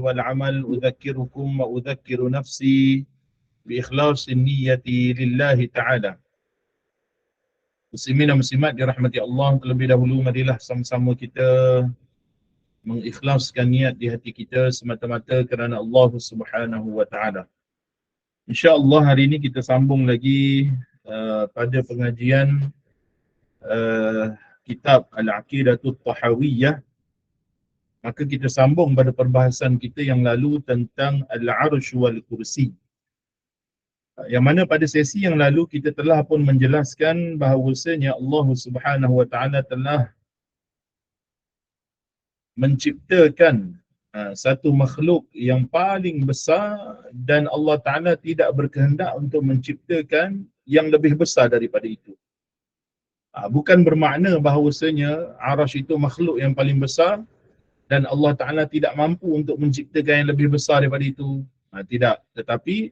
والعمل أذكركم وأذكر نفسي بإخلاص النية لله تعالى. Muslimin dan muslimat dirahmati Allah, terlebih dahulu marilah sama-sama kita mengikhlaskan niat di hati kita semata-mata kerana Allah Subhanahu wa taala. Insya-Allah hari ini kita sambung lagi pada pengajian kitab Al-Aqidatul Tahawiyah. Maka kita sambung pada perbahasan kita yang lalu tentang Al-Arsh wal Kursi. Yang mana pada sesi yang lalu kita telah pun menjelaskan bahawasanya Allah Subhanahu wa taala telah menciptakan satu makhluk yang paling besar dan Allah Taala tidak berkehendak untuk menciptakan yang lebih besar daripada itu. Bukan bermakna bahawasanya Arasy itu makhluk yang paling besar dan Allah Taala tidak mampu untuk menciptakan yang lebih besar daripada itu. Tidak, tetapi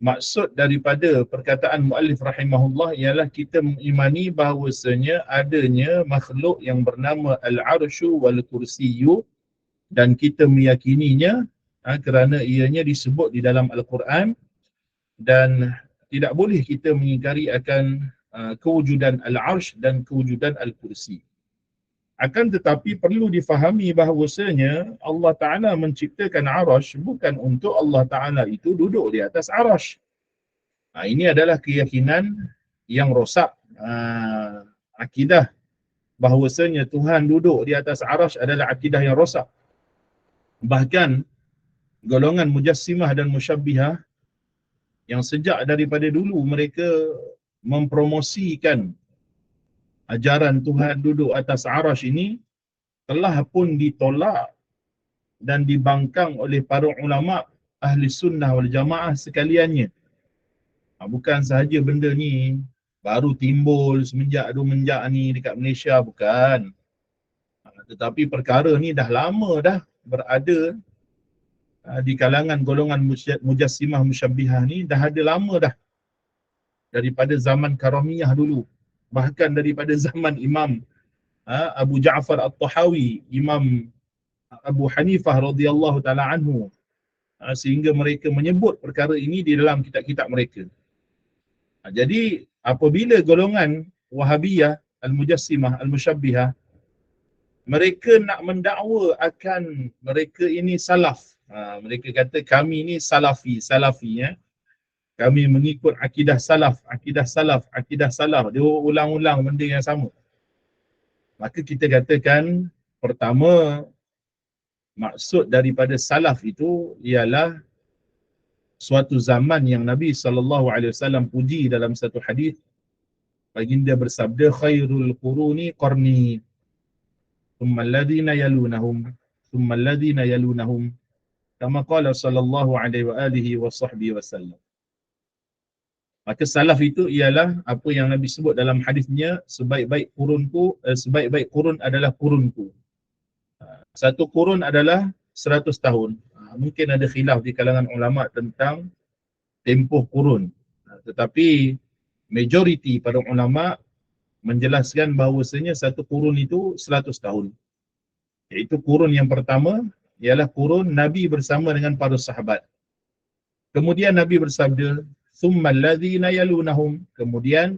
maksud daripada perkataan muallif rahimahullah ialah kita mengimani bahawasanya adanya makhluk yang bernama Al-Arsyu wal Kursiyyu dan kita meyakininya kerana ianya disebut di dalam Al-Quran dan tidak boleh kita mengingkari akan kewujudan Al-Arsh dan kewujudan Al-Kursi. Akan tetapi perlu difahami bahawasanya Allah Ta'ala menciptakan Arash bukan untuk Allah Ta'ala itu duduk di atas Arash. Ini adalah keyakinan yang rosak. Akidah bahawasanya Tuhan duduk di atas Arash adalah akidah yang rosak. Bahkan golongan Mujassimah dan Musyabbihah yang sejak daripada dulu mereka mempromosikan ajaran Tuhan duduk atas Arash ini telah pun ditolak dan dibangkang oleh para ulama ahli sunnah wal jamaah sekaliannya. Bukan sahaja benda ni baru timbul semenjak ni dekat Malaysia, bukan. Tetapi perkara ni dah lama dah berada di kalangan golongan Mujassimah Musyabbihah ni, dah ada lama dah. Daripada zaman Karamiyah dulu. Bahkan daripada zaman Imam Abu Ja'far At-Tahawi, Imam Abu Hanifah radhiyallahu taala anhu, sehingga mereka menyebut perkara ini di dalam kitab-kitab mereka. Jadi apabila golongan Wahabiyah, Al-Mujassimah, Al-Musyabbihah mereka nak mendakwa akan mereka ini salaf, mereka kata kami ni salafi ya. Kami mengikut akidah salaf. Dia ulang-ulang benda yang sama. Maka kita katakan pertama, maksud daripada salaf itu ialah suatu zaman yang Nabi SAW puji dalam satu hadis. Baginda bersabda, khairul quruni qarni, thumma alladhina yalunahum, kama qala sallallahu alaihi wa alihi wa sahbihi wasallam. Maka salaf itu ialah apa yang Nabi sebut dalam hadisnya, sebaik-baik kurun adalah kurunku. Satu kurun adalah 100 tahun. Mungkin ada khilaf di kalangan ulama tentang tempoh kurun. Tetapi majoriti para ulama menjelaskan bahawasanya satu kurun itu 100 tahun. Iaitu kurun yang pertama ialah kurun Nabi bersama dengan para sahabat. Kemudian Nabi bersabda, thumma alladhina yalunahum, kemudian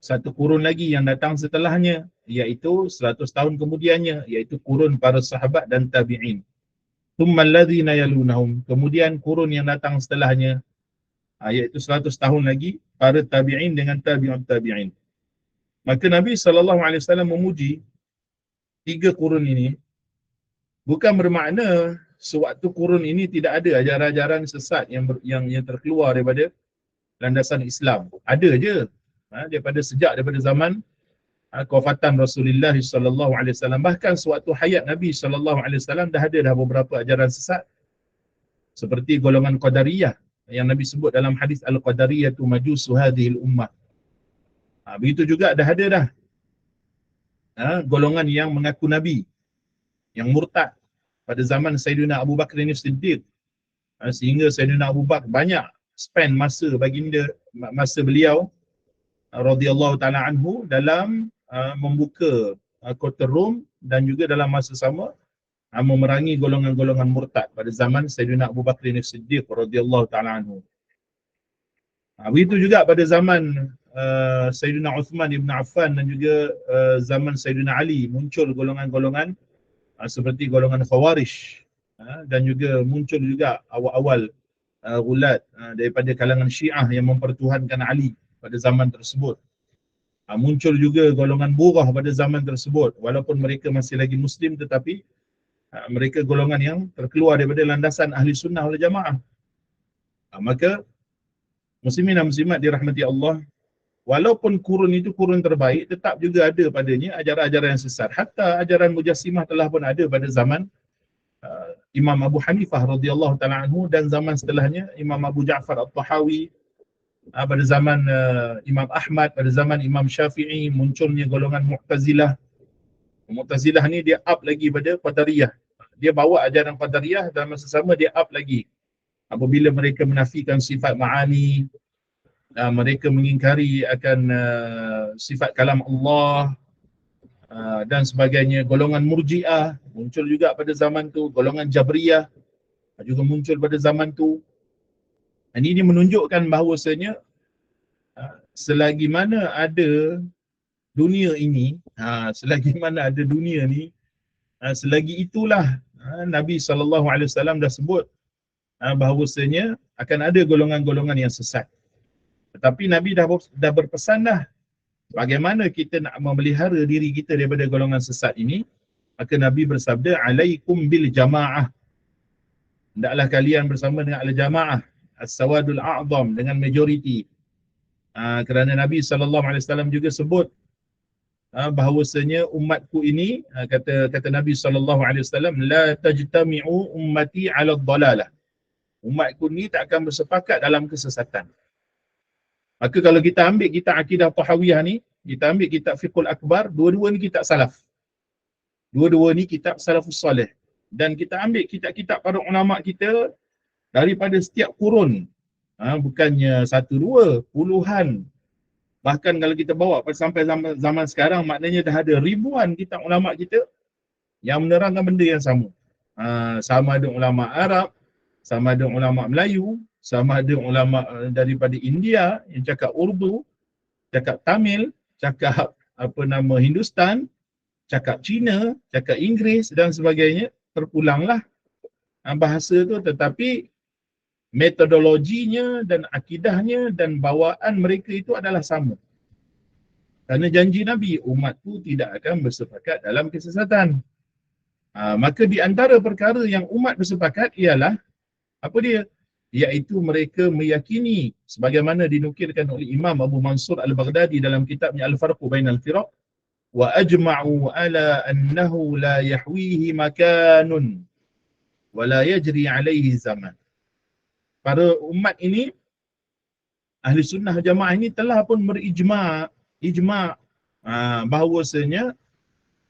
satu kurun lagi yang datang setelahnya, iaitu 100 tahun kemudiannya, iaitu kurun para sahabat dan tabi'in. Thumma alladhina yalunahum, kemudian kurun yang datang setelahnya, iaitu 100 tahun lagi para tabi'in dengan tabi'in. Maka Nabi SAW memuji 3 kurun ini, bukan bermakna sewaktu kurun ini tidak ada ajaran-ajaran sesat yang terkeluar daripada landasan Islam. Ada je. Daripada zaman kewafatan Rasulullah SAW. Bahkan sewaktu hayat Nabi SAW dah ada beberapa ajaran sesat. Seperti golongan Qadariyah yang Nabi sebut dalam hadis Al-Qadariyatu majusu hadhil ummah. Begitu juga dah ada dah golongan yang mengaku Nabi, yang murtad pada zaman Sayyidina Abu Bakar As-Siddiq, sehingga Sayyidina Abu Bakar banyak spend masa beliau radhiyallahu taala anhu dalam membuka kota Rom, dan juga dalam masa sama memerangi golongan-golongan murtad pada zaman Sayyidina Abu Bakar As-Siddiq radhiyallahu taala anhu. Begitu juga pada zaman Sayyidina Uthman ibn Affan dan juga zaman Sayyidina Ali muncul golongan-golongan seperti golongan Khawarij, dan juga muncul juga awal-awal gulat daripada kalangan Syiah yang mempertuhankan Ali pada zaman tersebut. Muncul juga golongan Burah pada zaman tersebut, walaupun mereka masih lagi Muslim tetapi mereka golongan yang terkeluar daripada landasan Ahli Sunnah wal Jamaah. Maka muslimin dan muslimat dirahmati Allah, walaupun kurun itu kurun terbaik, tetap juga ada padanya ajaran-ajaran yang sesat. Hatta ajaran Mujassimah telah pun ada pada zaman Imam Abu Hanifah radhiyallahu taala anhu, dan zaman setelahnya Imam Abu Ja'far At-Tahawi, pada zaman Imam Ahmad, pada zaman Imam Syafi'i munculnya golongan Mu'tazilah. Mu'tazilah ni dia up lagi pada Qadariyah. Dia bawa ajaran Qadariyah dan masa sama dia up lagi. Apabila mereka menafikan sifat ma'ani, mereka mengingkari akan sifat kalam Allah dan sebagainya. Golongan Murji'ah muncul juga pada zaman tu, golongan Jabriyah juga muncul pada zaman tu. Ini menunjukkan bahawasanya selagi mana ada dunia ini, selagi mana ada dunia ni, selagi itulah Nabi SAW dah sebut bahawasanya akan ada golongan-golongan yang sesat. Tetapi Nabi dah berpesan dah bagaimana kita nak memelihara diri kita daripada golongan sesat ini. Maka Nabi bersabda, alaikum bil jamaah, hendaklah kalian bersama dengan al-jamaah, as-sawadul a'zam, dengan majoriti. Kerana Nabi SAW juga sebut bahawasanya umatku ini, kata Nabi SAW, la tajtami'u ummati 'ala dhalalah, umatku ni tak akan bersepakat dalam kesesatan. Maka kalau kita ambil kitab akidah Tahawiyah ni, kita ambil kitab Fiqhul Akbar, dua-dua ni kitab salaf. Dua-dua ni kitab salafus salih. Dan kita ambil kitab-kitab para ulama kita daripada setiap kurun. Bukannya satu dua, puluhan. Bahkan kalau kita bawa sampai zaman sekarang, maknanya dah ada ribuan kitab ulama kita yang menerangkan benda yang sama. Sama ada ulama Arab, sama ada ulama Melayu, sama ada ulama daripada India yang cakap Urdu, cakap Tamil, cakap Hindustan, cakap Cina, cakap Inggeris dan sebagainya. Terpulanglah bahasa tu, tetapi metodologinya dan akidahnya dan bawaan mereka itu adalah sama. Kerana janji Nabi, umatku tidak akan bersepakat dalam kesesatan. Maka di antara perkara yang umat bersepakat ialah apa dia? Iaitu mereka meyakini sebagaimana dinukilkan oleh Imam Abu Mansur Al-Baghdadi dalam kitabnya Al-Farqu Bainal Firaq, wa ajma'u ala annahu la yahwihi makanun wa la yajri alaihi zaman. Para umat ini, Ahli Sunnah Jamaah ini telah pun ijma' bahawasanya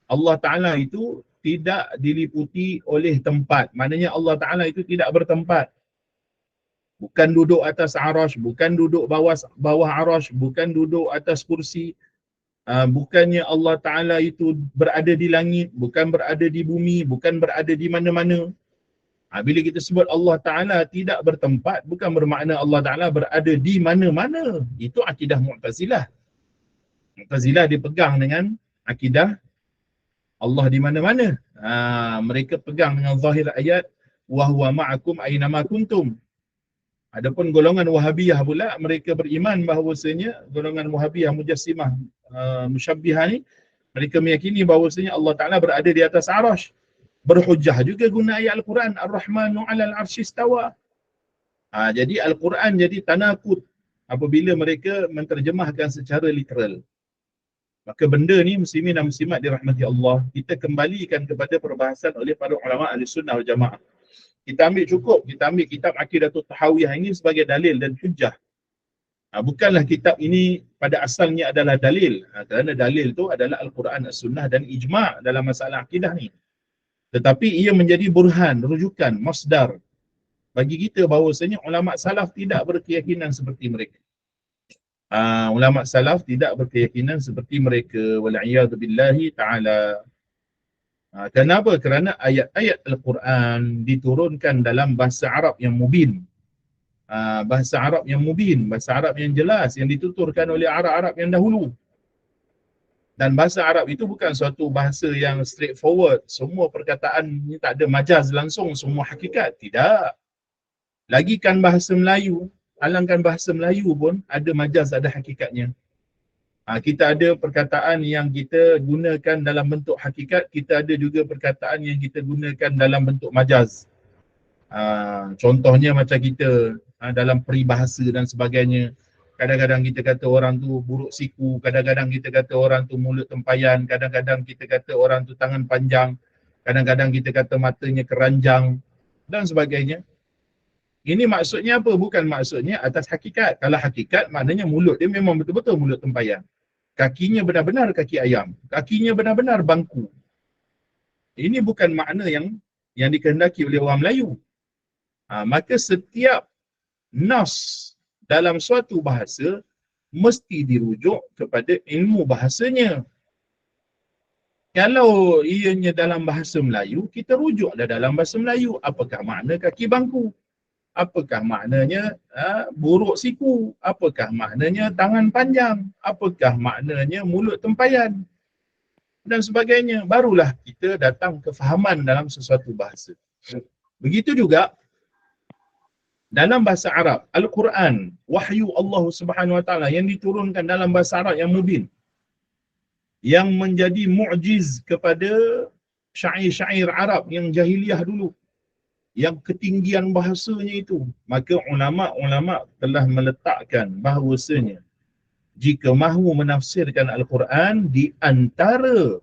Allah Ta'ala itu tidak diliputi oleh tempat. Maknanya Allah Ta'ala itu tidak bertempat. Bukan duduk atas arash, bukan duduk bawah arash, bukan duduk atas kursi. Bukannya Allah Ta'ala itu berada di langit, bukan berada di bumi, bukan berada di mana-mana. Bila kita sebut Allah Ta'ala tidak bertempat, bukan bermakna Allah Ta'ala berada di mana-mana. Itu akidah Mu'tazilah. Mu'tazilah dipegang dengan akidah Allah di mana-mana. Mereka pegang dengan zahir ayat, wa huwa ma'akum aynama kuntum. Adapun golongan Wahabiyah pula, mereka beriman bahawasanya golongan Wahabiyah Mujassimah Musyabbihah ni, mereka meyakini bahawasanya Allah Ta'ala berada di atas arash. Berhujjah juga guna ayat Al-Quran, Ar-Rahmanu 'alal 'arsy istawa. Jadi Al-Quran jadi tanakut apabila mereka menterjemahkan secara literal. Maka benda ni muslimin dan muslimat dirahmati Allah, kita kembalikan kepada perbahasan oleh para ulama Ahli Sunnah wal Jamaah. Kita ambil kitab Aqidatul Tahawiyah ini sebagai dalil dan hujjah. Bukanlah kitab ini pada asalnya adalah dalil, kerana dalil tu adalah Al-Quran, As-Sunnah dan ijma' dalam masalah akidah ni. Tetapi ia menjadi burhan, rujukan, masdar bagi kita bahawasanya ulama salaf tidak berkeyakinan seperti mereka. Ulama salaf tidak berkeyakinan seperti mereka, wal'iyadu billahi ta'ala. Kenapa? Kerana ayat-ayat Al-Quran diturunkan dalam bahasa Arab yang mubin. Bahasa Arab yang mubin, bahasa Arab yang jelas, yang dituturkan oleh Arab-Arab yang dahulu. Dan bahasa Arab itu bukan suatu bahasa yang straightforward. Semua perkataan ni tak ada majaz langsung, semua hakikat. Tidak. Lagikan bahasa Melayu, alangkan bahasa Melayu pun ada majaz, ada hakikatnya. Kita ada perkataan yang kita gunakan dalam bentuk hakikat, kita ada juga perkataan yang kita gunakan dalam bentuk majaz. Contohnya macam kita dalam peribahasa dan sebagainya. Kadang-kadang kita kata orang tu buruk siku, kadang-kadang kita kata orang tu mulut tempayan, kadang-kadang kita kata orang tu tangan panjang, kadang-kadang kita kata matanya keranjang dan sebagainya. Ini maksudnya apa? Bukan maksudnya atas hakikat. Kalau hakikat maknanya mulut dia memang betul-betul mulut tempayan. Kakinya benar-benar kaki ayam. Kakinya benar-benar bangku. Ini bukan makna yang dikehendaki oleh orang Melayu. Maka setiap nas dalam suatu bahasa mesti dirujuk kepada ilmu bahasanya. Kalau ianya dalam bahasa Melayu, kita rujuklah dalam bahasa Melayu. Apakah makna kaki bangku? Apakah maknanya buruk siku? Apakah maknanya tangan panjang? Apakah maknanya mulut tempayan? Dan sebagainya. Barulah kita datang kefahaman dalam sesuatu bahasa. Begitu juga dalam bahasa Arab, Al-Quran, wahyu Allah Subhanahu Wa Taala yang diturunkan dalam bahasa Arab yang mubin, yang menjadi mu'jiz kepada syair-syair Arab yang jahiliyah dulu, yang ketinggian bahasanya itu, maka ulama' telah meletakkan bahawasanya jika mahu menafsirkan Al-Quran, di antara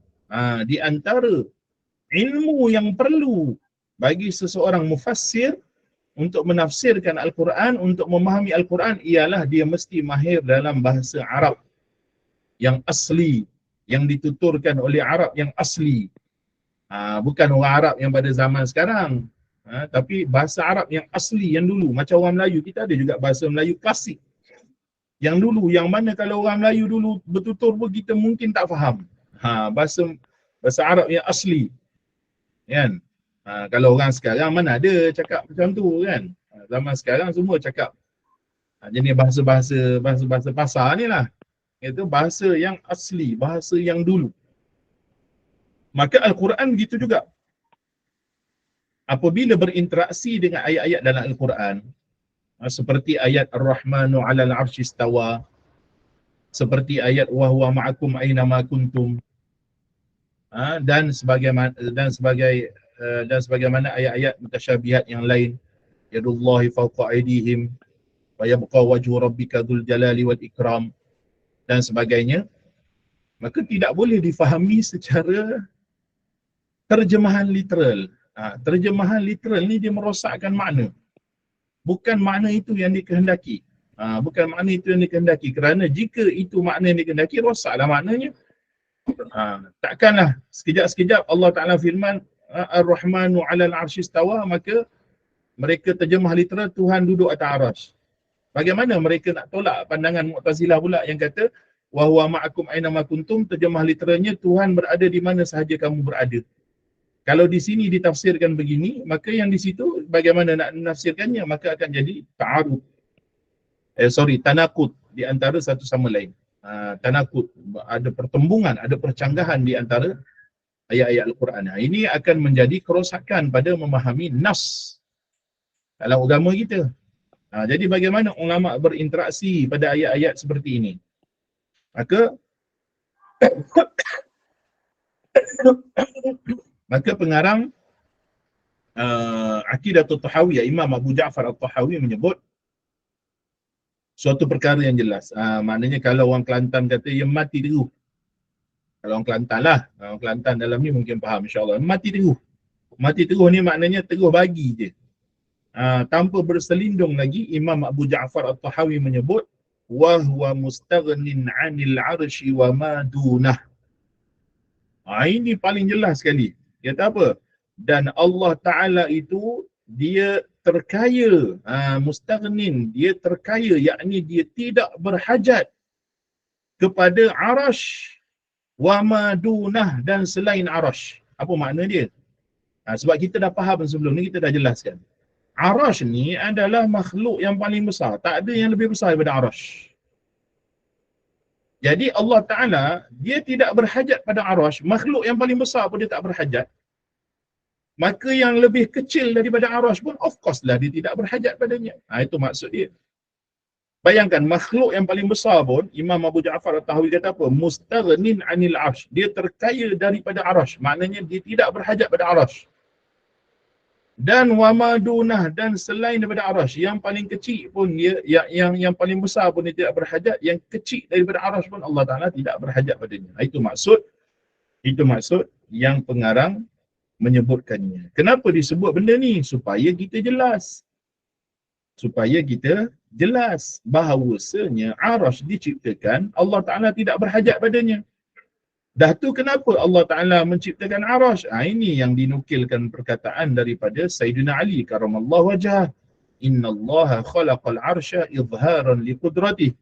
ilmu yang perlu bagi seseorang mufassir untuk menafsirkan Al-Quran, untuk memahami Al-Quran, ialah dia mesti mahir dalam bahasa Arab yang asli, yang dituturkan oleh Arab yang asli. Bukan orang Arab yang pada zaman sekarang, tapi bahasa Arab yang asli, yang dulu. Macam orang Melayu, kita ada juga bahasa Melayu klasik yang dulu, yang mana kalau orang Melayu dulu bertutur pun kita mungkin tak faham. Bahasa Arab yang asli, kan? Kalau orang sekarang mana ada cakap macam tu, kan? Zaman sekarang semua cakap jenis bahasa pasar ni lah. Itu bahasa yang asli, bahasa yang dulu. Maka Al-Quran gitu juga. Apabila berinteraksi dengan ayat-ayat dalam Al-Quran, seperti ayat Ar-Rahmanu 'alal 'arsy istawa, seperti ayat wa huwa ma'akum aina ma kuntum, dan sebagaimana ayat-ayat mutasyabihat yang lain, yadullahi fawqa aydihim wa yabqa wajhu rabbika dzul jalali wal ikram dan sebagainya. Maka tidak boleh difahami secara terjemahan literal. Terjemahan literal ni dia merosakkan makna. Bukan makna itu yang dikehendaki. Bukan makna itu yang dikehendaki. Kerana jika itu makna yang dikehendaki, rosaklah maknanya. Takkanlah sekejap-sekejap Allah Ta'ala firman Ar-Rahmanu 'alal 'arsy istawa, maka mereka terjemah literal Tuhan duduk atas arasy. Bagaimana mereka nak tolak pandangan Mu'tazilah pula yang kata wa huwa ma'akum aina ma kuntum, terjemah literalnya Tuhan berada di mana sahaja kamu berada. Kalau di sini ditafsirkan begini, maka yang di situ bagaimana nak menafsirkannya? Maka akan jadi tanakut di antara satu sama lain. Tanakut, ada pertembungan, ada percanggahan di antara ayat-ayat Al-Quran. Ini akan menjadi kerosakan pada memahami nas dalam agama kita. Jadi bagaimana ulama berinteraksi pada ayat-ayat seperti ini? Maka pengarang Aqidatul Tahawiyah, Imam Abu Ja'far At-Tahawi menyebut suatu perkara yang jelas. Maknanya kalau orang Kelantan kata yang mati teruh. Kalau orang Kelantan lah, orang Kelantan dalam ni mungkin faham insyaAllah. Mati teruh. Mati teruh ni maknanya teruh bagi je. Tanpa berselindung lagi, Imam Abu Ja'far At-Tahawi menyebut wa huwa mustaghnin 'anil 'arsy wa ma dunah. Ini paling jelas sekali. Dia kata apa? Dan Allah Ta'ala itu dia terkaya, mustaghnin, dia terkaya, yakni dia tidak berhajat kepada arash wa ma dunah, dan selain arash. Apa makna dia? Sebab kita dah faham sebelum ni, kita dah jelaskan. Arash ni adalah makhluk yang paling besar. Tak ada yang lebih besar daripada arash. Jadi Allah Ta'ala, dia tidak berhajat pada arash. Makhluk yang paling besar pun dia tak berhajat. Maka yang lebih kecil daripada arash pun, of course lah, dia tidak berhajat padanya. Itu maksud dia. Bayangkan, makhluk yang paling besar pun, Imam Abu Ja'far At-Tahawi kata apa? Mustaghnin anil arsh. Dia terkaya daripada arash. Maknanya dia tidak berhajat pada arash. Dan wamadunah, dan selain daripada arash, yang paling kecil pun dia, yang paling besar pun dia tidak berhajat, yang kecil daripada arash pun Allah Ta'ala tidak berhajat padanya. Itu maksud yang pengarang menyebutkannya. Kenapa disebut benda ni? Supaya kita jelas bahawasanya arash diciptakan, Allah Ta'ala tidak berhajat padanya. Dah tu kenapa Allah Ta'ala menciptakan arash? Ini yang dinukilkan perkataan daripada Sayyidina Ali karamallahu wajhah. Inna Allaha khalaqal arsha izharan liqudratih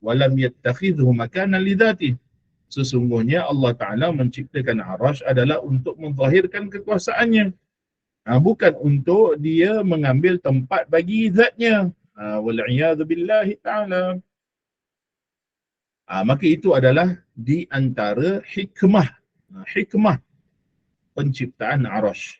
walam yattakhidhu makanan lidhatih. Sesungguhnya Allah Ta'ala menciptakan arash adalah untuk menzahirkan kekuasaannya. Bukan untuk dia mengambil tempat bagi zatnya. Wal'iyadhu billahi ta'ala. Maka itu adalah di antara hikmah penciptaan arash.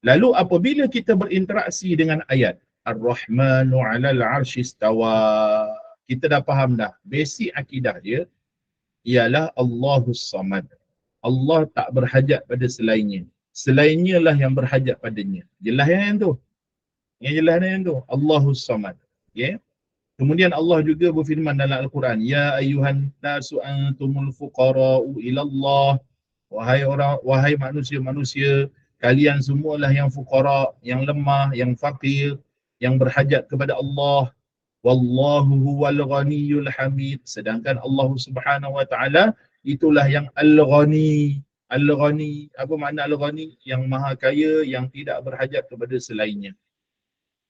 Lalu apabila kita berinteraksi dengan ayat Ar-Rahmanu 'alal 'arsy istawa, kita dah faham dah basic akidah dia ialah Allahus Samad. Allah tak berhajat pada selainnya. Selainnya lah yang berhajat padanya. Jelas yang tu. Yang jelas yang tu. Allahus Samad. Okay? Kemudian Allah juga berfirman dalam Al-Quran, ya ayyuhan nasu antumul fuqara'u ilallah. Wahai manusia-manusia, kalian semualah yang fuqara, yang lemah, yang fakir, yang berhajat kepada Allah. Wallahu huwal ghaniyul hamid. Sedangkan Allah Subhanahu wa taala itulah yang al-ghani. Al-ghani, apa makna al-ghani? Yang maha kaya, yang tidak berhajat kepada selainnya.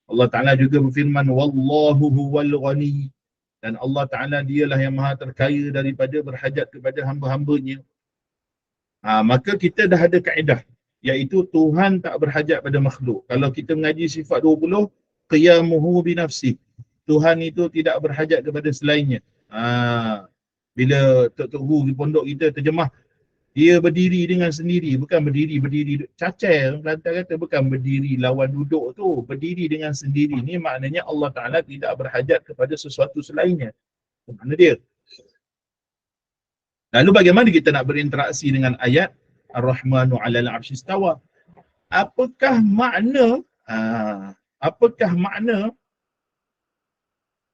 Allah Ta'ala juga berfirman, wallahu huwal ghani. Dan Allah Ta'ala dialah yang maha terkaya daripada berhajat kepada hamba-hambanya. Maka kita dah ada kaedah, iaitu Tuhan tak berhajat pada makhluk. Kalau kita mengaji sifat 20, qiyamuhu binafsi. Tuhan itu tidak berhajat kepada selainnya. Bila Tok Hu di pondok kita terjemah, dia berdiri dengan sendiri, bukan berdiri cacai. Kelantan kata bukan berdiri lawan duduk tu, berdiri dengan sendiri. Ni maknanya Allah Ta'ala tidak berhajat kepada sesuatu selainnya. Itu makna dia. Lalu bagaimana kita nak berinteraksi dengan ayat Ar-Rahmanu 'alal 'arsy istawa? Apakah makna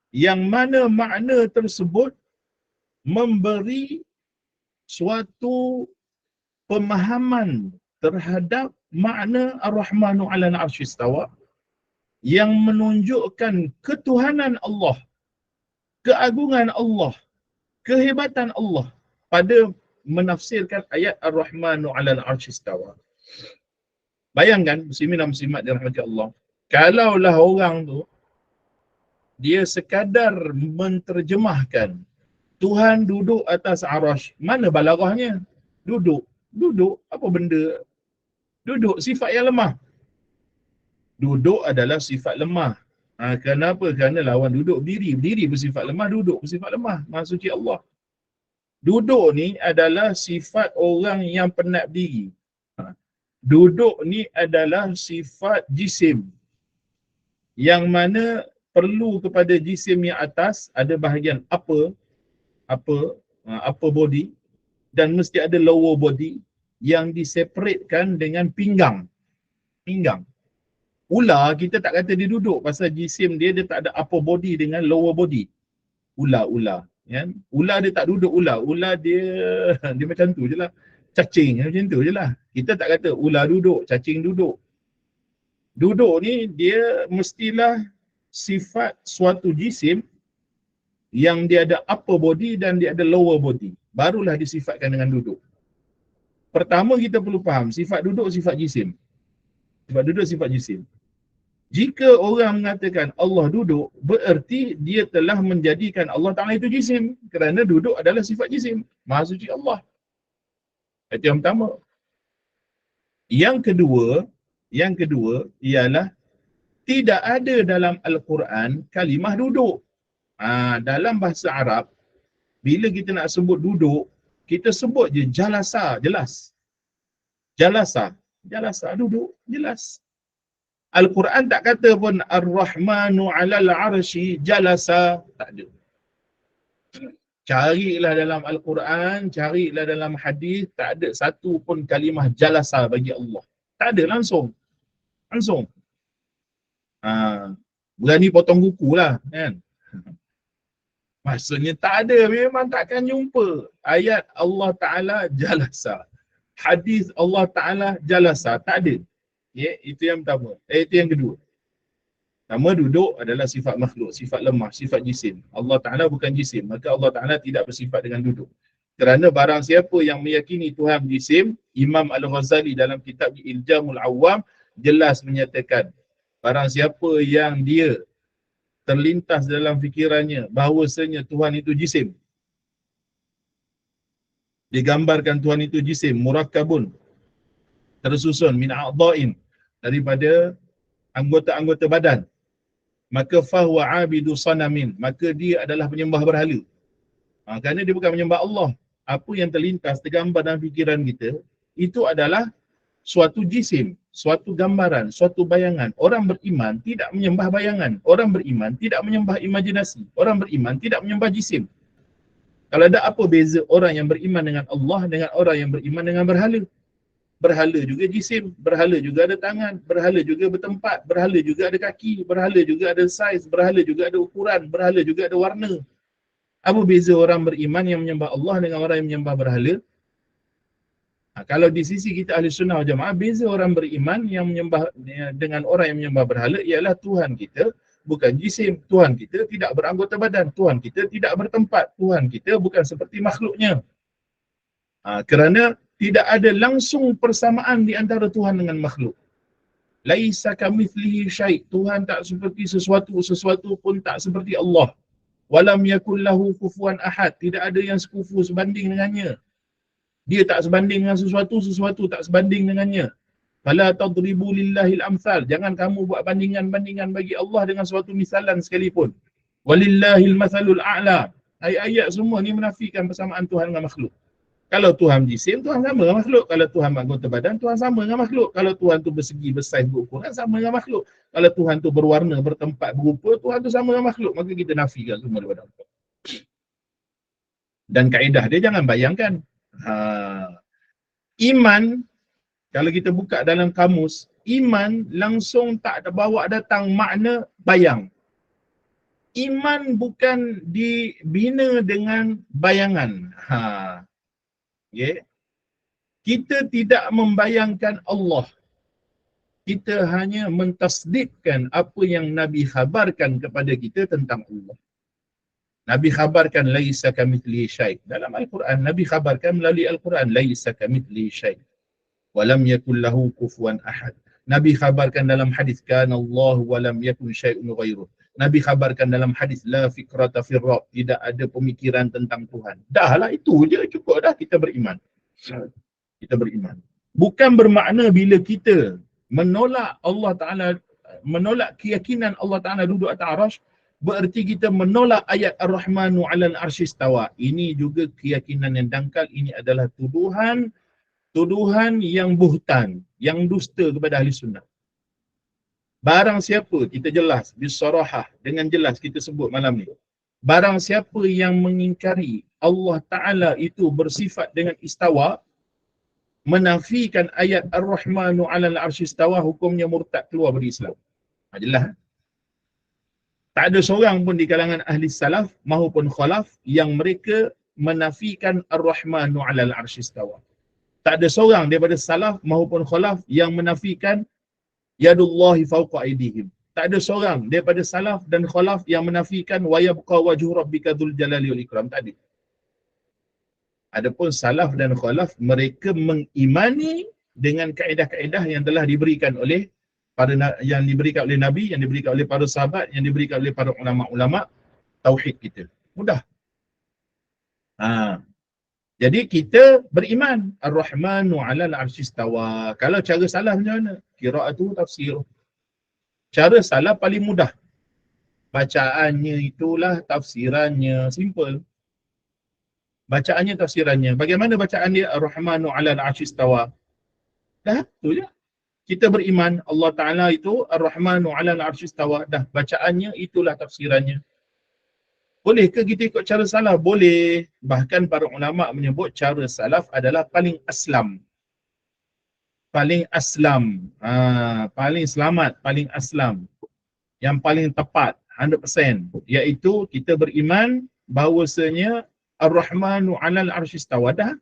yang mana makna tersebut memberi suatu pemahaman terhadap makna Ar-Rahmanu 'alal 'arsy istawa yang menunjukkan ketuhanan Allah, keagungan Allah, kehebatan Allah pada menafsirkan ayat Ar-Rahmanu 'alal 'arsy istawa. Bayangkan muslimin dan muslimat dirahmati Allah, kalaulah orang tu dia sekadar menterjemahkan Tuhan duduk atas arash, mana balaghahnya? Duduk apa benda? Duduk sifat yang lemah. Duduk adalah sifat lemah. Kenapa? Kerana lawan duduk berdiri bersifat lemah, duduk bersifat lemah. Maha suci Allah. Duduk ni adalah sifat orang yang penat berdiri. Duduk ni adalah sifat jisim, yang mana perlu kepada jisim yang atas ada bahagian upper body, dan mesti ada lower body yang diseparatekan dengan pinggang. Ular kita tak kata dia duduk pasal jisim dia tak ada upper body dengan lower body. Ular kan? Ular dia tak duduk. Ular dia macam tu je lah. Cacing macam tu je lah. Kita tak kata ular duduk, cacing duduk. Duduk ni dia mestilah sifat suatu jisim yang dia ada upper body dan dia ada lower body. Barulah disifatkan dengan duduk. Pertama kita perlu faham, sifat duduk sifat jisim. Sifat duduk sifat jisim. Jika orang mengatakan Allah duduk, bererti dia telah menjadikan Allah Ta'ala itu jisim. Kerana duduk adalah sifat jisim. Maha suci Allah. Itu yang pertama. Yang kedua ialah tidak ada dalam Al-Quran kalimah duduk. Dalam bahasa Arab, bila kita nak sebut duduk, kita sebut je jalasa, jelas. Jalasa, duduk, jelas. Al-Quran tak kata pun Ar-Rahmanu 'alal 'arsy jalasa, tak ada. Carilah dalam Al-Quran, carilah dalam hadis, tak ada satu pun kalimah jalasa bagi Allah. Tak ada, langsung. Berani potong buku lah, kan? Maksudnya tak ada, memang takkan jumpa ayat Allah Ta'ala jalasa, hadis Allah Ta'ala jalasa, tak ada. Itu yang pertama. Itu yang kedua. Pertama, duduk adalah sifat makhluk, sifat lemah, sifat jisim. Allah Ta'ala bukan jisim, maka Allah Ta'ala tidak bersifat dengan duduk. Kerana barang siapa yang meyakini Tuhan jisim, Imam Al-Ghazali dalam kitab Iljamul Awam jelas menyatakan, barang siapa yang dia terlintas dalam fikirannya bahawasanya Tuhan itu jisim, digambarkan Tuhan itu jisim, murakkabun, tersusun min a'dha'in, daripada anggota-anggota badan, maka fahuwa abidu sanamin, maka dia adalah penyembah berhala. Kerana dia bukan menyembah Allah. Apa yang terlintas, tergambar dalam fikiran kita, itu adalah suatu jisim, suatu gambaran, suatu bayangan. Orang beriman tidak menyembah bayangan. Orang beriman tidak menyembah imajinasi. Orang beriman tidak menyembah jisim. Kalau ada apa beza orang yang beriman dengan Allah dengan orang yang beriman dengan berhala? Berhala juga jisim, berhala juga ada tangan, berhala juga bertempat, berhala juga ada kaki, berhala juga ada saiz, berhala juga ada ukuran, berhala juga ada warna. Apa beza orang beriman yang menyembah Allah dengan orang yang menyembah berhala? Kalau di sisi kita ahli sunnah wal jamaah, beza orang beriman yang menyembah dengan orang yang menyembah berhala ialah Tuhan kita bukan jisim, Tuhan kita tidak beranggota badan, Tuhan kita tidak bertempat, Tuhan kita bukan seperti makhluknya. Kerana tidak ada langsung persamaan di antara Tuhan dengan makhluk. Laisa kamitslihi syai', Tuhan tak seperti sesuatu, sesuatu pun tak seperti Allah. Walam yakul lahu kufuwan ahad, tidak ada yang sekufu sebanding dengannya. Dia tak sebanding dengan sesuatu, sesuatu tak sebanding dengannya. Fala tadribu lillahil amsal, jangan kamu buat bandingan-bandingan bagi Allah dengan suatu misalan sekalipun. Walillahil mathalul a'la. Ayat-ayat semua ni menafikan persamaan Tuhan dengan makhluk. Kalau Tuhan jisim, Tuhan sama dengan makhluk. Kalau Tuhan anggota badan, Tuhan sama dengan makhluk. Kalau Tuhan tu bersegi, bersaiz, berukuran, sama dengan makhluk. Kalau Tuhan tu berwarna, bertempat, berupa, Tuhan tu sama dengan makhluk. Maka kita nafikan semua daripada Allah. Dan kaedah dia jangan bayangkan. Iman, kalau kita buka dalam kamus, iman langsung tak ada bawa datang makna bayang. Iman bukan dibina dengan bayangan. Kita tidak membayangkan Allah. Kita hanya mentasdidkan apa yang Nabi khabarkan kepada kita tentang Allah. Nabi khabarkan laisa kamitslihi syai'. Dalam Al-Quran, Nabi khabarkan melalui Al-Quran laisa kamitslihi syai'. Walam yakul lahu kufuwan ahad. Nabi khabarkan dalam hadis kana Allah walam yakun syai'un ghairuh. Nabi khabarkan dalam hadis la fikrata fir rabb, tidak ada pemikiran tentang Tuhan. Dahlah itu je cukup dah kita beriman. Kita beriman. Bukan bermakna bila kita menolak Allah Taala, menolak keyakinan Allah Taala duduk atas arasy, bererti kita menolak ayat Ar-Rahmanu 'alal 'arsy istawa. Ini juga keyakinan yang dangkal. Ini adalah tuduhan yang buhtan, yang dusta kepada ahli sunnah. Barang siapa, kita jelas, bisarahah, dengan jelas kita sebut malam ni. Barang siapa yang mengingkari Allah Ta'ala itu bersifat dengan istawa, menafikan ayat Ar-Rahmanu 'alal 'arsy istawa, hukumnya murtad, keluar dari Islam. Jelas. Tak ada seorang pun di kalangan ahli salaf maupun khalaf yang mereka menafikan Ar-Rahmanu 'alal 'arsy istawa. Tak ada seorang daripada salaf maupun khalaf yang menafikan yadullahi fawqa aydihim. Tak ada seorang daripada salaf dan khalaf yang menafikan wa yabqa wajhu rabbika dzul jalali wal ikram. Tak ada. Adapun salaf dan khalaf, mereka mengimani dengan kaedah-kaedah yang telah diberikan oleh yang diberikan oleh Nabi, yang diberikan oleh para sahabat, yang diberikan oleh para ulama-ulama tauhid kita. Mudah. Jadi kita beriman Ar-Rahmanu 'alal 'arsy istawa. Kalau cara salah macam mana? Qiraat tu tafsir. Cara salah paling mudah. Bacaannya itulah tafsirannya, simple. Bacaannya tafsirannya. Bagaimana bacaan dia? Ar-Rahmanu 'alal 'arsy istawa. Dah, tu je. Kita beriman Allah Taala itu Ar-Rahmanu 'alal 'arsy istawa. Dah, bacaannya itulah tafsirannya. Boleh ke kita ikut cara salaf? Boleh. Bahkan para ulama menyebut cara salaf adalah paling aslam. Paling aslam. Paling selamat, paling aslam. Yang paling tepat, 100%. Iaitu kita beriman bahawasanya Ar-Rahmanu 'alal 'arsy istawa. Dah.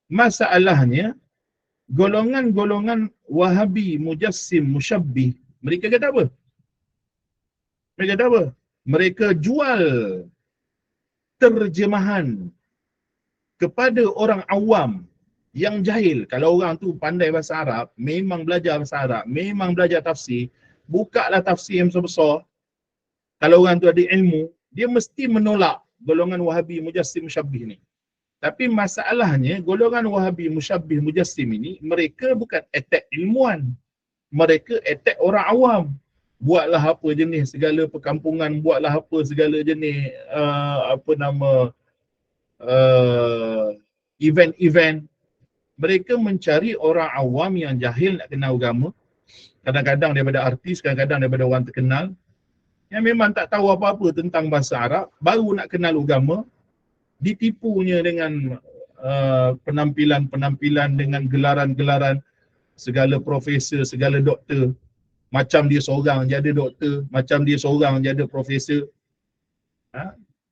Masalahnya, golongan-golongan Wahabi, Mujassim, Musyabbih, mereka kata apa? Mereka kata apa? Mereka jual terjemahan kepada orang awam yang jahil. Kalau orang tu pandai bahasa Arab, memang belajar bahasa Arab, memang belajar tafsir, bukalah tafsir yang besar-besar. Kalau orang tu ada ilmu, dia mesti menolak golongan Wahabi, Mujassim, Musyabbih ni. Tapi masalahnya, golongan Wahabi, Musyabbih, Mujassim ini, mereka bukan attack ilmuwan. Mereka attack orang awam. Buatlah apa jenis segala perkampungan, buatlah apa segala jenis event-event. Mereka mencari orang awam yang jahil nak kenal agama. Kadang-kadang daripada artis, kadang-kadang daripada orang terkenal, yang memang tak tahu apa-apa tentang bahasa Arab, baru nak kenal agama, ditipunya dengan penampilan-penampilan, dengan gelaran-gelaran, segala profesor, segala doktor. Macam dia seorang jadi doktor, macam dia seorang jadi profesor.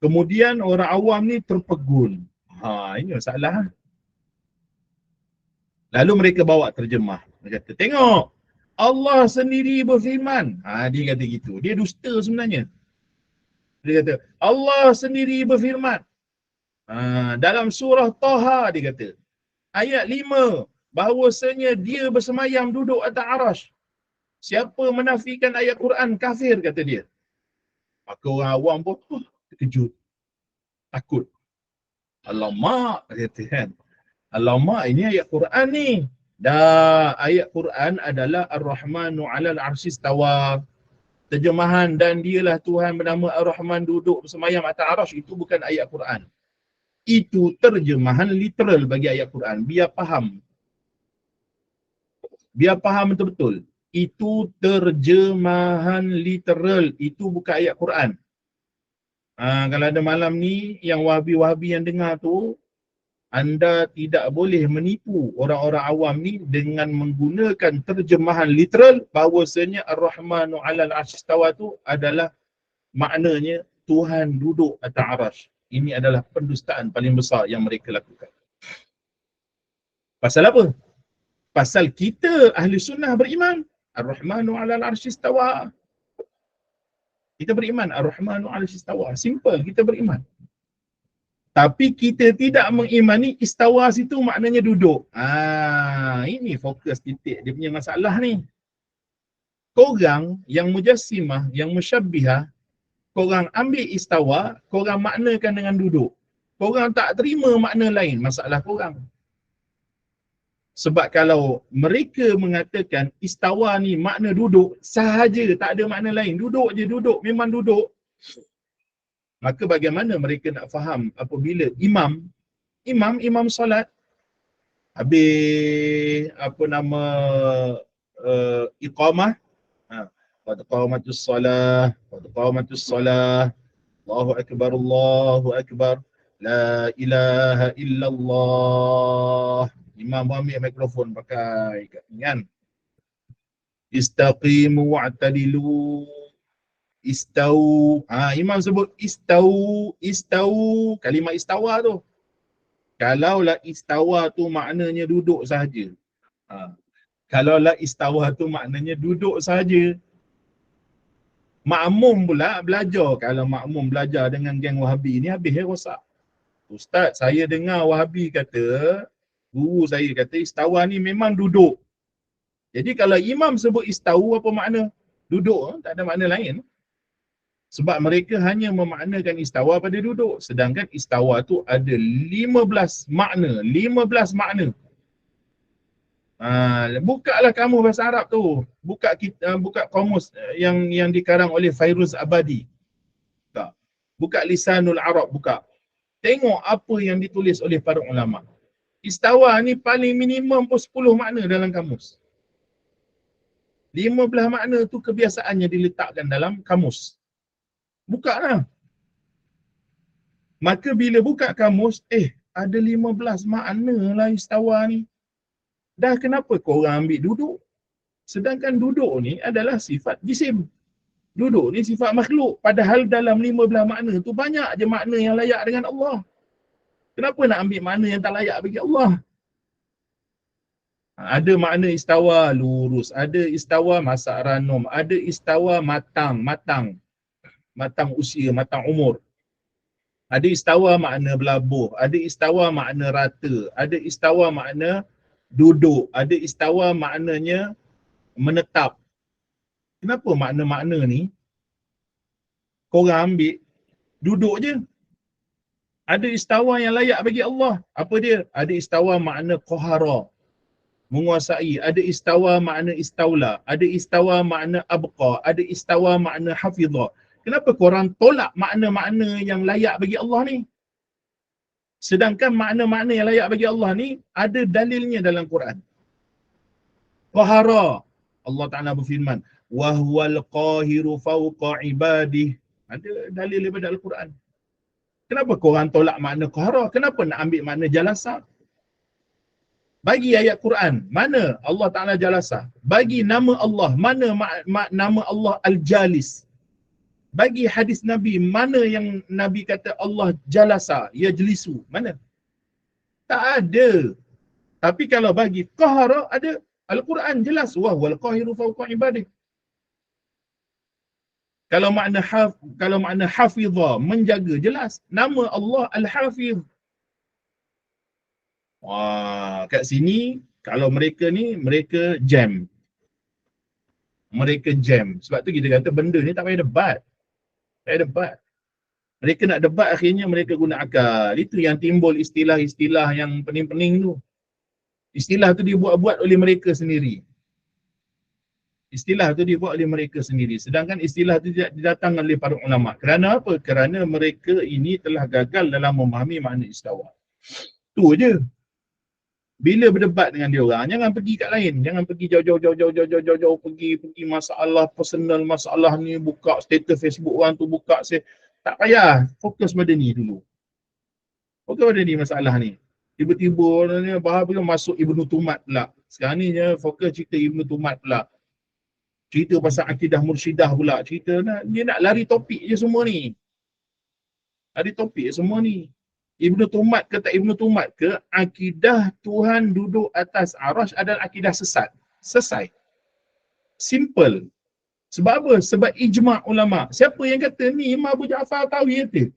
Kemudian orang awam ni terpegun. Ini masalah. Lalu mereka bawa terjemah. Dia kata, tengok, Allah sendiri berfirman. Dia kata gitu. Dia dusta sebenarnya. Dia kata, Allah sendiri berfirman. Dalam surah Taha, dia kata, ayat 5, bahawasanya dia bersemayam duduk atas arash. Siapa menafikan ayat Quran, kafir, kata dia. Maka orang awam pun terkejut, takut. Alamak, kata kan. Alamak, ini ayat Quran ni. Dah, ayat Quran adalah Ar-Rahmanu 'alal 'arsy istawa. Terjemahan dan dialah Tuhan bernama Ar-Rahman duduk bersemayam atas arash, itu bukan ayat Quran. Itu terjemahan literal bagi ayat Quran. Biar faham. Biar faham betul-betul. Itu terjemahan literal. Itu bukan ayat Quran. Kalau ada malam ni, yang Wahabi-Wahabi yang dengar tu, anda tidak boleh menipu orang-orang awam ni dengan menggunakan terjemahan literal bahawasanya Ar-Rahmanu 'alal 'arsy istawa tu adalah maknanya Tuhan duduk atas arash. Ini adalah pendustaan paling besar yang mereka lakukan. Pasal apa? Pasal kita ahli sunnah beriman Ar-Rahmanu 'alal 'arsy istawa. Kita beriman Ar-Rahmanu 'alal 'arsy istawa. Simple, kita beriman. Tapi kita tidak mengimani istawa situ maknanya duduk. Ini fokus titik dia punya masalah ni. Korang yang mujassimah, yang musyabbihah, korang ambil istawa, korang maknakan dengan duduk. Korang tak terima makna lain, masalah korang. Sebab kalau mereka mengatakan istawa ni makna duduk sahaja, tak ada makna lain, duduk je, duduk, memang duduk, maka bagaimana mereka nak faham apabila imam solat, habis iqamah, qad qamatus salah, Allahu akbar, la ilaha illallah. Imam ambil mikrofon pakai kan, istaqimu wa'tadilu, istau. Imam sebut istau, kalimah istawa tu. Kalaulah istawa tu maknanya duduk sahaja. Kalaulah istawa tu maknanya duduk sahaja. Makmum pula belajar. Kalau makmum belajar dengan geng Wahabi ni, habis rosak. Ustaz, saya dengar Wahabi kata, guru saya kata istawa ni memang duduk. Jadi kalau imam sebut istau, apa makna? Duduk, tak ada makna lain. Sebab mereka hanya memaknakan istawa pada duduk. Sedangkan istawa tu ada 15 makna. 15 makna. Bukalah kamu bahasa Arab tu. Buka kamus yang dikarang oleh Fairuz Abadi. Tak. Buka Lisanul Arab, buka. Tengok apa yang ditulis oleh para ulama. Istawa ni paling minimum pun 10 makna dalam kamus. 15 makna tu kebiasaannya diletakkan dalam kamus. Buka lah. Maka bila buka kamus, ada 15 makna lah istawa ni. Dah kenapa korang ambil duduk? Sedangkan duduk ni adalah sifat jisim. Duduk ni sifat makhluk. Padahal dalam 15 makna tu banyak je makna yang layak dengan Allah. Kenapa nak ambil makna yang tak layak bagi Allah? Ada makna istawa lurus, ada istawa masak ranum, ada istawa matang usia, matang umur. Ada istawa makna berlabuh, ada istawa makna rata, ada istawa makna duduk, ada istawa maknanya menetap. Kenapa makna-makna ni korang ambil duduk je? Ada istawa yang layak bagi Allah. Apa dia? Ada istawa makna qahara, menguasai. Ada istawa makna istaula. Ada istawa makna abqa. Ada istawa makna hafidha. Kenapa korang tolak makna-makna yang layak bagi Allah ni? Sedangkan makna-makna yang layak bagi Allah ni ada dalilnya dalam Quran. Qahara. Allah Ta'ala berfirman, wa huwal qahiru fawqa ibadih. Ada dalil daripada Al-Quran. Kenapa korang tolak makna qahara? Kenapa nak ambil makna jalasa? Bagi ayat Quran, mana Allah Ta'ala jalasa? Bagi nama Allah, mana nama Allah Al-Jalis? Bagi hadis Nabi, mana yang Nabi kata Allah jalasa, yajlisu? Mana? Tak ada. Tapi kalau bagi qahara, ada. Al-Quran jelas, wa huwal qahiru fawqa ibadih. Kalau makna hafidha, menjaga, jelas. Nama Allah Al-Hafiz. Wah, kat sini kalau mereka ni, mereka jam. Mereka jam. Sebab tu kita kata benda ni tak payah debat. Tak payah debat. Mereka nak debat, akhirnya mereka guna akal. Itu yang timbul istilah-istilah yang pening-pening tu. Istilah tu dibuat-buat oleh mereka sendiri. Istilah tu dibuat oleh mereka sendiri. Sedangkan istilah tu tidak didatangkan oleh para ulama. Kerana apa? Kerana mereka ini telah gagal dalam memahami makna istawa. Tu je. Bila berdebat dengan dia orang, jangan pergi kat lain. Jangan pergi jauh-jauh pergi masalah personal, masalah ni, buka status Facebook orang tu, buka tak payah. Fokus pada ni dulu. Fokus pada ni masalah ni. Tiba-tiba orang ni bahagia masuk Ibnu Tumat pula. Sekarang ni fokus cerita Ibnu Tumat pula. Cerita pasal akidah mursyidah pula. Cerita dia nak lari topik je semua ni. Lari topik je semua ni. Ibnu Tumat ke tak Ibnu Tumat ke, akidah Tuhan duduk atas arasy adalah akidah sesat. Selesai. Simple. Sebab apa? Sebab ijma' ulama. Siapa yang kata ni? Imam Abu Ja'far Tahawi kata.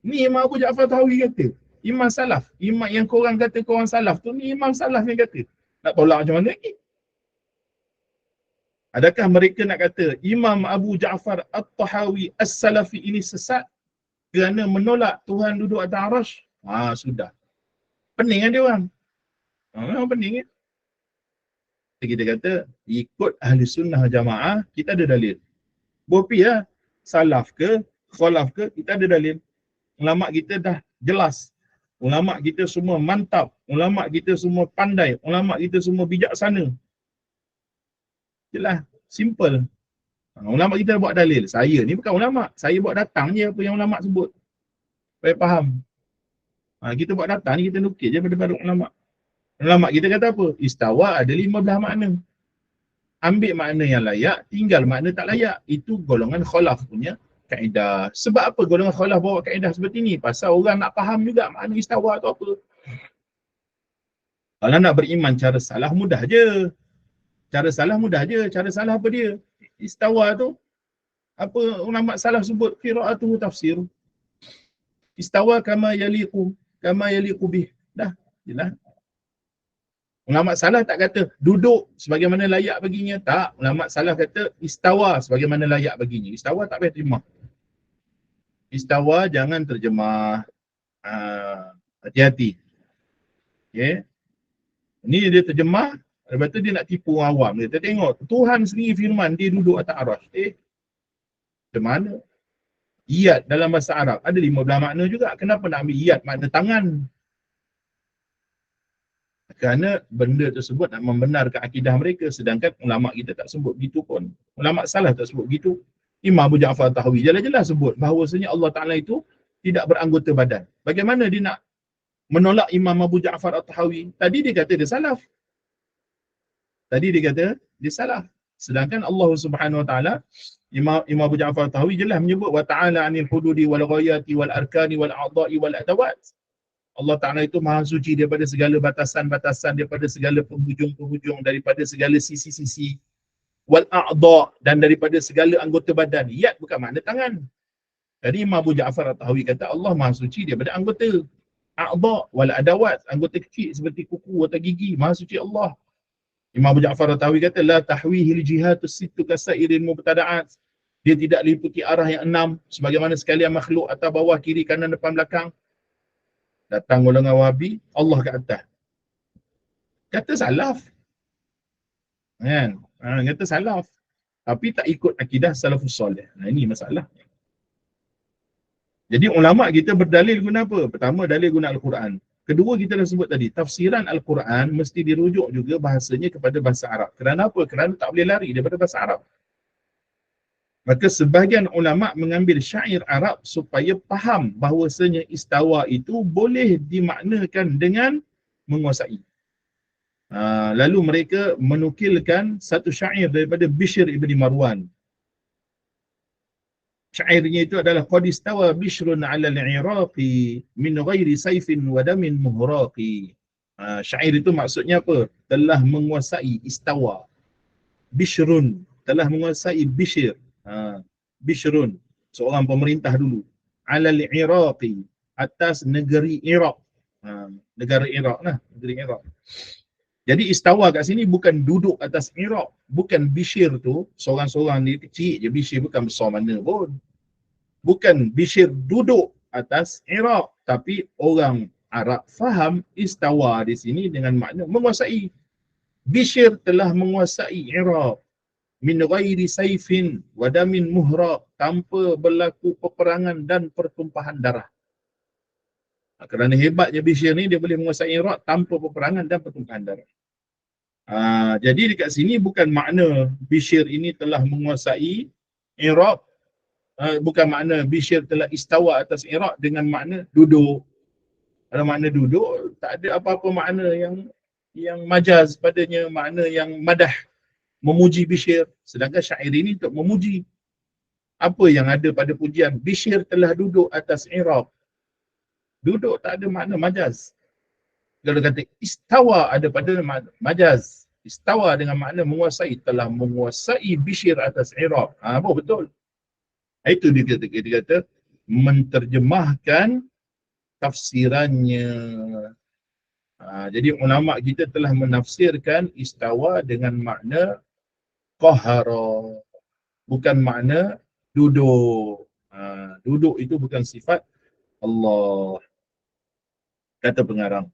Ni Imam Abu Ja'far Tahawi kata. Imam Salaf. Imam yang korang kata korang Salaf tu, ni Imam Salaf yang kata. Nak tolak macam mana lagi? Adakah mereka nak kata Imam Abu Ja'far At-Tahawi As-Salafi ini sesat kerana menolak Tuhan duduk atas arasy? Sudah. Pening kan dia orang? Memang pening kan? Kita kata, ikut ahli sunnah jamaah, kita ada dalil. Bopi lah, salaf ke, khalaf ke, kita ada dalil. Ulama kita dah jelas. Ulama kita semua mantap. Ulama kita semua pandai. Ulama kita semua bijaksana. Jelas, simple. Ulama kita buat dalil. Saya ni bukan ulama. Saya buat datang je apa yang ulama sebut. Supaya faham. Kita buat datang ni, kita nukil je pada ulama. Ulama kita kata apa? Istawa ada 15 makna. Ambil makna yang layak, tinggal makna tak layak. Itu golongan khalaf punya kaedah. Sebab apa golongan khalaf bawa kaedah seperti ni? Pasal orang nak faham juga makna istawa tu apa. Kalau nak beriman cara salah, mudah je. Cara salah mudah je. Cara salah apa dia? Istawa tu, apa ulama salaf sebut, qira'atuhu tafsir. Istawa kama yaliqu bih. Dah, jelas. Ulama salah tak kata duduk sebagaimana layak baginya. Tak. Ulama salah kata istawa sebagaimana layak baginya. Istawa tak payah terjemah. Istawa jangan terjemah. Hati-hati. Okay. Ni dia terjemah, lepas tu dia nak tipu orang awam. Dia tengok, Tuhan sendiri firman, dia duduk atas arasy. Macam mana? Iyad dalam bahasa Arab, ada 15 makna juga. Kenapa nak ambil iyad makna tangan? Kerana benda tersebut nak membenarkan akidah mereka. Sedangkan ulama' kita tak sebut begitu pun. Ulama' salah tak sebut begitu. Imam Abu Ja'far Tahawi jelas-jelas sebut bahawasanya Allah Ta'ala itu tidak beranggota badan. Bagaimana dia nak menolak Imam Abu Ja'far Tahawi? Tadi dia kata dia salaf. Tadi dia kata dia salah. Sedangkan Allah Subhanahu Wa Taala, Imam Abu Ja'far Tahawi jelas menyebut wa ta'ala 'anil hududi wal ghayati wal arkani wal a'dha'i wal adawat. Allah Ta'ala itu maha suci daripada segala batasan-batasan, daripada segala penghujung-penghujung, daripada segala sisi-sisi, wal a'dha' dan daripada segala anggota badan. Yad bukan makna tangan. Jadi Imam Abu Ja'far Tahawi kata Allah maha suci daripada anggota. A'dha' wal adawat, anggota kecil seperti kuku atau gigi, maha suci Allah. Imam Abu Ja'far Tahawi kata la tahwihil jihatus sittu kasairil mubtada'at. Dia tidak liputi arah yang 6 sebagaimana sekalian makhluk atas bawah kiri kanan depan belakang. Datang golongan Wahabi, Allah kat atas. Kata salaf. Kan? Kata salaf. Tapi tak ikut akidah salafus soleh. Ini masalah. Jadi ulama' kita berdalil guna apa? Pertama, dalil guna Al-Quran. Kedua, kita dah sebut tadi, tafsiran Al-Quran mesti dirujuk juga bahasanya kepada bahasa Arab. Kerana apa? Kerana tak boleh lari daripada bahasa Arab. Maka sebahagian ulama' mengambil syair Arab supaya faham bahawasanya istawa itu boleh dimaknakan dengan menguasai. Lalu mereka menukilkan satu syair daripada Bishr ibn Marwan. Syairnya itu adalah qad istawa Bishrun 'ala al-'Iraqi min ghairi sayfin wa damin muhraqi. Syair itu maksudnya apa? Telah menguasai istawa. Bishrun telah menguasai Bishr. Bishrun, seorang pemerintah dulu. 'Ala al-'Iraqi, atas negeri Iraq. Negara Iraq lah, negeri Iraq. Jadi istawa kat sini bukan duduk atas Iraq. Bukan Bishr tu, seorang-seorang ni kecil je. Bishr bukan besar mana pun. Bukan Bishr duduk atas Iraq. Tapi orang Arab faham istawa di sini dengan makna menguasai. Bishr telah menguasai Iraq. Min ghairi sayfin wa damin muhraq, tanpa berlaku peperangan dan pertumpahan darah. Kerana hebatnya Bishr ni, dia boleh menguasai Iraq tanpa peperangan dan pertumpahan darah. Jadi dekat sini bukan makna Bishr ini telah menguasai Iraq, bukan makna Bishr telah istawa atas Iraq dengan makna duduk. Kalau makna duduk, tak ada apa-apa makna yang majaz padanya, makna yang madah, memuji Bishr. Sedangkan syair ini untuk memuji. Apa yang ada pada pujian? Bishr telah duduk atas Iraq. Duduk tak ada makna majaz. Kalau kata istawa ada pada majaz. Istawa dengan makna menguasai. Telah menguasai Bishr atas Iraq. Apa betul? Itu dia kata menterjemahkan tafsirannya. Jadi ulama' kita telah menafsirkan istawa dengan makna qahara, bukan makna duduk. Duduk itu bukan sifat Allah. Kata pengarang.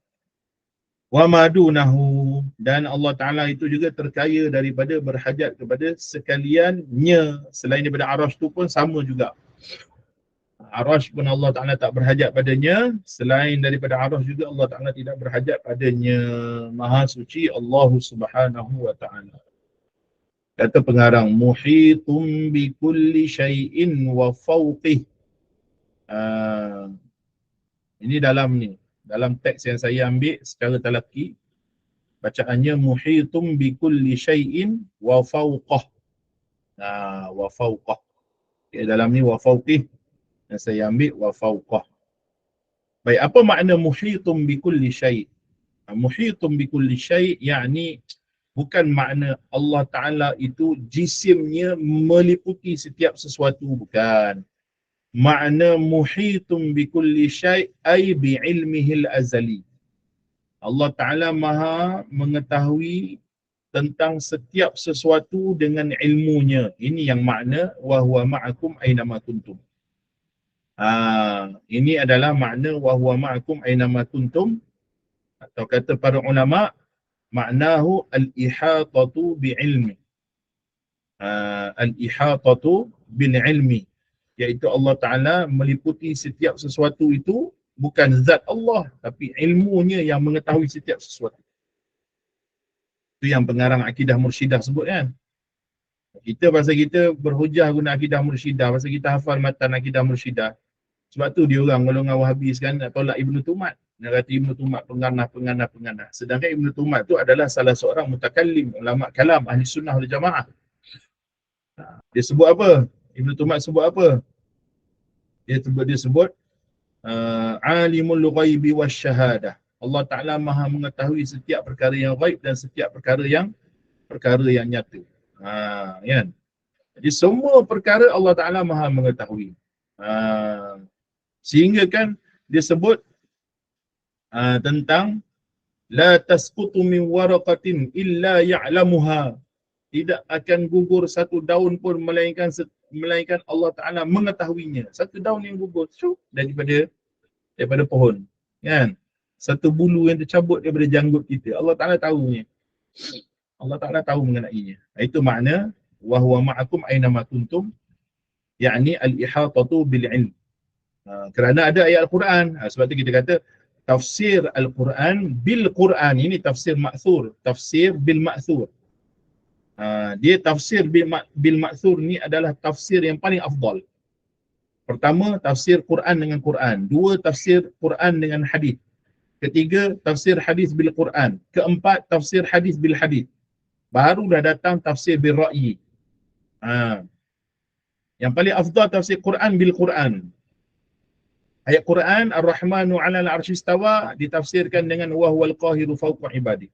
Wa madunahu, dan Allah Ta'ala itu juga terkaya daripada berhajat kepada sekaliannya. Selain daripada Arash tu pun sama juga. Arash pun Allah Ta'ala tak berhajat padanya. Selain daripada Arash juga Allah Ta'ala tidak berhajat padanya. Maha suci Allah Subhanahu Wa Ta'ala. Kata pengarang, muhitum bi kulli syai'in wa fawqih. Ini dalam teks yang saya ambil secara talaqi, bacaannya muhitum bi kulli syai'in wa fawqah. Wa fawqah. Dalam ni wa fawqih, yang saya ambil wa fawqah. Baik, apa makna muhitum bi kulli syai'? Muhitum bi kulli syai' yakni bukan makna Allah Ta'ala itu jisimnya meliputi setiap sesuatu, bukan. Makna muhitum bi kulli syai' ay bi ilmihil azali. Allah Ta'ala maha mengetahui tentang setiap sesuatu dengan ilmunya. Ini yang makna wa huwa ma'akum aynama kuntum. Ini adalah makna wa huwa ma'akum aynama kuntum, atau kata para ulama, maknahu al-ihatatu bi'ilmi. Al-ihatatu bil ilmi, iaitu Allah Ta'ala meliputi setiap sesuatu itu, bukan zat Allah, tapi ilmunya yang mengetahui setiap sesuatu. Itu yang pengarang akidah mursyidah sebut kan. Kita pasal kita berhujah guna akidah mursyidah, pasal kita hafal matan akidah mursyidah. Sebab tu dia orang golongan Wahabi sekarang nak tolak Ibnu Tumat. Dia kata Ibnu Tumat penganah. Sedangkan Ibnu Tumat tu adalah salah seorang mutakallim, ulama kalam, ahli sunnah wal jamaah. Dia sebut apa? Ibnu Tumat sebut apa? Dia sebut alimul ghaibi wasyahadah. Allah Ta'ala maha mengetahui setiap perkara yang ghaib dan setiap perkara yang nyata. Kan? Jadi semua perkara Allah Ta'ala maha mengetahui. Sehingga kan dia sebut tentang la tasqutu min waraqatin illa ya'lamuha. Tidak akan gugur satu daun pun melainkan Allah Ta'ala mengetahuinya. Satu daun yang gugur daripada pohon. Kan? Satu bulu yang tercabut daripada janggut kita, Allah Ta'ala tahunya. Allah Ta'ala tahu mengenainya. Itu makna wa huwa ma'akum aynama kuntum, yakni al-ihatatu bil ilm. Kerana ada ayat Al-Quran. Sebab tu kita kata tafsir Al-Quran bil Quran. Ini tafsir ma'thur, tafsir bil ma'thur. Dia tafsir bil ma'thur ni adalah tafsir yang paling afdal. Pertama, tafsir Quran dengan Quran. Dua, tafsir Quran dengan hadis. Ketiga, tafsir hadis bil Quran. Keempat, tafsir hadis bil hadis. Baru dah datang tafsir bil ra'yi. Yang paling afdal tafsir Quran bil Quran. Ayat Quran Ar-Rahmanu 'alal 'arsy istawa ditafsirkan dengan wa huwal qahiru fawqa ibadi.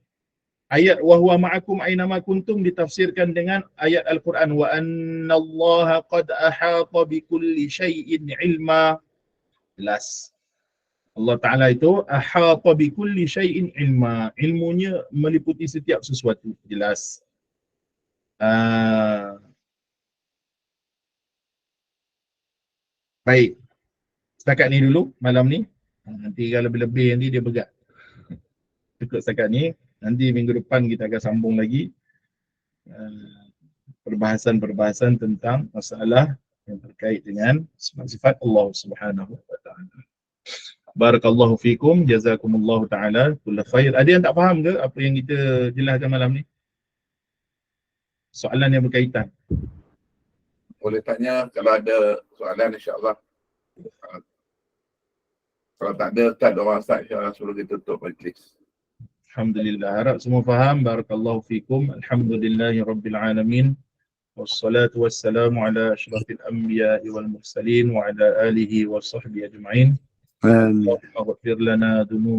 Ayat wa huwa ma'akum aynama kuntum ditafsirkan dengan ayat Al-Quran wa annallaha qad ahata bikulli syai'in ilma. Jelas. Allah Ta'ala itu ahata bikulli syai'in ilma. Ilmunya meliputi setiap sesuatu. Jelas. Baik. Setakat ni dulu malam ni. Nanti kalau lebih-lebih nanti dia begat. Cukup setakat ni. Nanti minggu depan kita akan sambung lagi perbahasan tentang masalah yang terkait dengan sifat Allah Subhanahu wa Ta'ala. Barakallahu fikum, jazakumullahu ta'ala kulla khair. Ada yang tak faham ke apa yang kita jelaskan malam ni? Soalan yang berkaitan. Boleh tanya kalau ada soalan, insya-Allah. Kalau tak ada, tak ada orang start, insya-Allah suruh kita tutup majlis. Alhamdulillah, harap semua faham. Barakallahu fikum. Alhamdulillahi rabbil alamin. Wassalatu wassalamu ala asyrafil anbiya'i wal mursalin wa ala alihi wa sahbihi ajma'in. Allahumma ghfir lana dhunub